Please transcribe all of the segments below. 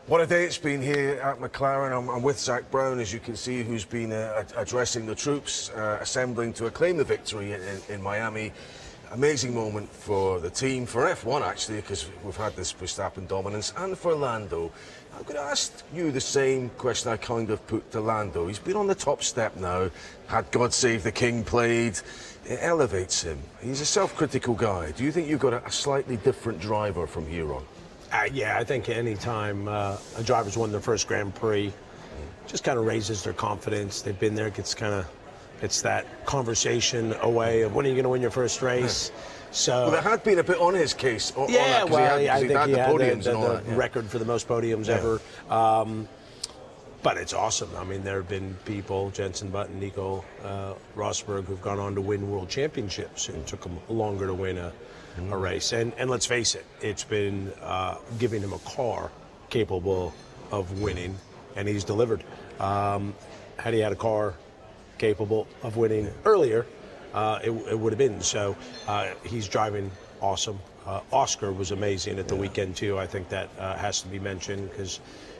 What a day it's been here at McLaren. I'm with Zak Brown, as you can see, who's been addressing the troops, assembling to acclaim the victory in Miami. Amazing moment for the team, for F1 actually, because we've had this Verstappen dominance, and for Lando. I'm going to ask you the same question I kind of put to Lando. He's been on the top step now, had God Save the King played. It elevates him. He's a self-critical guy. Do you think you've got a slightly different driver from here on? Yeah, I think any time a driver's won their first Grand Prix, just kind of raises their confidence. They've been there, gets that conversation away of when are you going to win your first race. So well, there had been a bit on his case. I think he had the record for the most podiums ever. But it's awesome. I mean, there have been people, Jenson Button, Nico Rosberg, who've gone on to win world championships. It took them longer to win a race. And let's face it, it's been giving him a car capable of winning, and he's delivered. Had he had a car capable of winning earlier, it would have been. So he's driving awesome. Oscar was amazing at the weekend, too. I think that has to be mentioned because,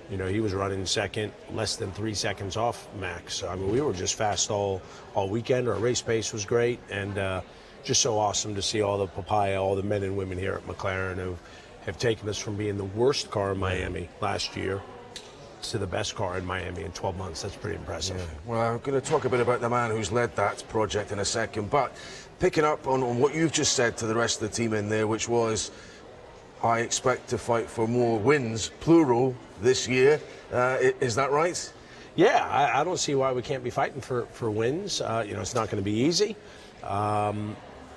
you know, he was running second, less than 3 seconds off Max. I mean, we were just fast all weekend. Our race pace was great, and just so awesome to see all the papaya, all the men and women here at McLaren who have taken us from being the worst car in Miami last year to the best car in Miami in 12 months. That's pretty impressive. Yeah. Well, I'm going to talk a bit about the man who's led that project in a second, but picking up on what you've just said to the rest of the team in there, which was, I expect to fight for more wins, plural, this year. Is that right? Yeah, I don't see why we can't be fighting for wins. You know, it's not going to be easy.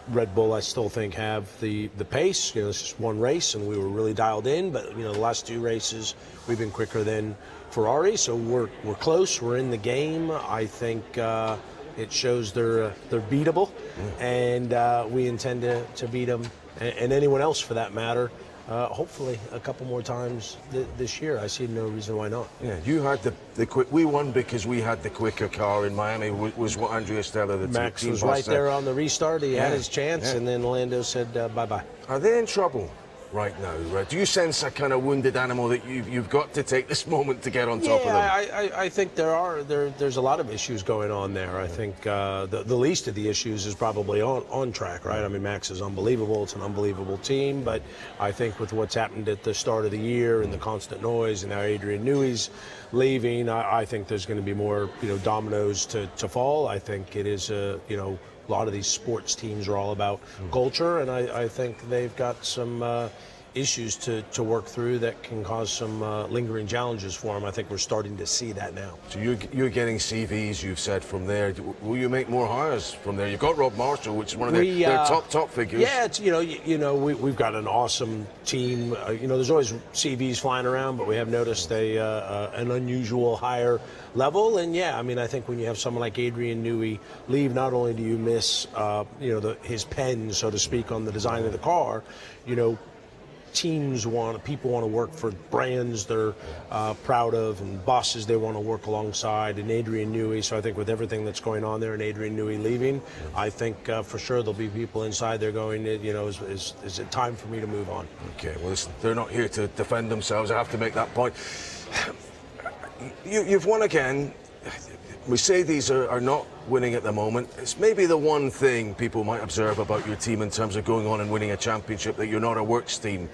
Red Bull, I still think, have the pace. You know, it's just one race, and we were really dialed in. But, you know, the last 2 races, we've been quicker than Ferrari. So we're close. We're in the game. I think it shows they're beatable, and we intend to beat them, and anyone else for that matter. Hopefully a couple more times this year. I see no reason why not. Yeah, you had the quick. We won because we had the quicker car in Miami. Was what Andrea Stella, the Max team was boss, right said. there on the restart. He had his chance, and then Lando said bye-bye. Are they in trouble right now? Do you sense a kind of wounded animal that you've got to take this moment to get on top of them? I think there's a lot of issues going on there. I think the least of the issues is probably on track, right? I mean, Max is unbelievable. It's an unbelievable team, but I think with what's happened at the start of the year and the constant noise, and now Adrian Newey's leaving, I think there's going to be more, you know, dominoes to fall. I think it is you know, a lot of these sports teams are all about culture, and I think they've got some issues to work through that can cause some lingering challenges for them. I think we're starting to see that now. So you're getting CVs, you've said, from there. Will you make more hires from there? You've got Rob Marshall, which is one of their top figures. Yeah, it's, you know, we've got an awesome team. You know, there's always CVs flying around, but we have noticed an unusual higher level. And yeah, I mean, I think when you have someone like Adrian Newey leave, not only do you miss, you know, his pen, so to speak, on the design of the car, you know, people want to work for brands they're proud of, and bosses they want to work alongside, and Adrian Newey. So I think with everything that's going on there and Adrian Newey leaving, I think for sure there'll be people inside there going, you know, is it time for me to move on? Okay, well, listen, they're not here to defend themselves. I have to make that point. You've won again. Mercedes are not winning at the moment. It's maybe the one thing people might observe about your team in terms of going on and winning a championship, that you're not a works team.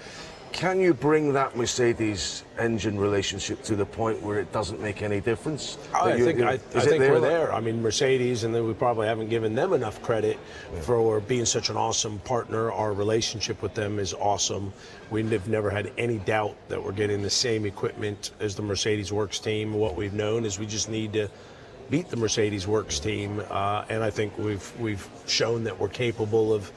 Can you bring that Mercedes engine relationship to the point where it doesn't make any difference? I think we're there. I mean, Mercedes, and then we probably haven't given them enough credit for being such an awesome partner. Our relationship with them is awesome. We've never had any doubt that we're getting the same equipment as the Mercedes Works team. What we've known is we just need to beat the Mercedes Works team, and I think we've shown that we're capable of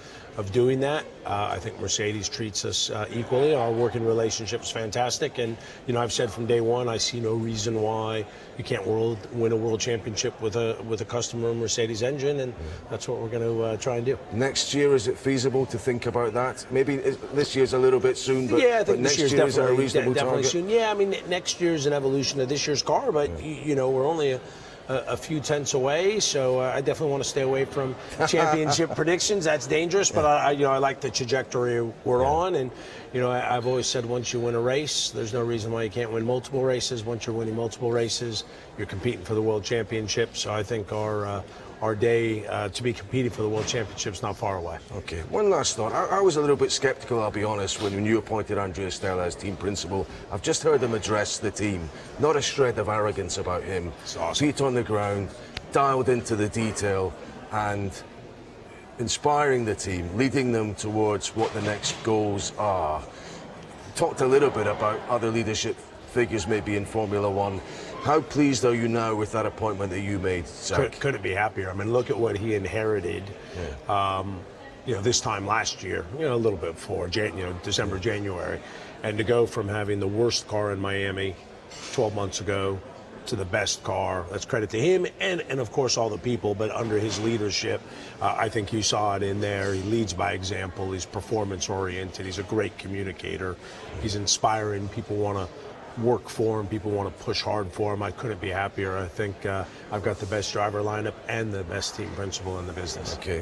doing that. I think Mercedes treats us equally. Our working relationship is fantastic, and you know, I've said from day one, I see no reason why you can't win a world championship with a customer Mercedes engine, and that's what we're going to try and do. Next year, is it feasible to think about that? Maybe this year's a little bit soon, but yeah, I think next this year's year definitely soon. Yeah, I mean, next year's an evolution of this year's car, but you know, we're only a few tenths away. So I definitely want to stay away from championship predictions. That's dangerous, but I like the trajectory we're on. And I've always said once you win a race, there's no reason why you can't win multiple races. Once you're winning multiple races, you're competing for the world championship. So I think our day to be competing for the World Championship's not far away. Okay, one last thought. I was a little bit sceptical, I'll be honest, when you appointed Andrea Stella as team principal. I've just heard him address the team. Not a shred of arrogance about him. Awesome. Feet on the ground, dialed into the detail, and inspiring the team, leading them towards what the next goals are. Talked a little bit about other leadership figures maybe in Formula One. How pleased are you now with that appointment that you made, Zak? Couldn't be happier. I mean, look at what he inherited. This time last year, a little bit before, December, January, and to go from having the worst car in Miami 12 months ago to the best car. That's credit to him and of course all the people, but under his leadership, I think you saw it in there. He leads by example. He's performance oriented. He's a great communicator. He's inspiring. People want to work for him. People want to push hard for him. I couldn't be happier. I think I've got the best driver lineup and the best team principal in the business. Okay,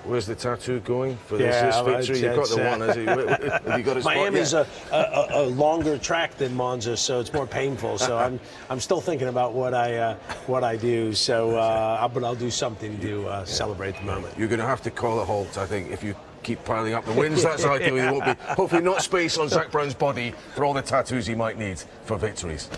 where's the tattoo going for this victory? You've got the one. Have you got a spot Miami's yet? a longer track than Monza, so it's more painful. So I'm still thinking about what I do. So but I'll do something to celebrate the moment. You're going to have to call a halt, I think, if you keep piling up the wins. That's ideal. There won't be, hopefully, not space on Zak Brown's body for all the tattoos he might need for victories.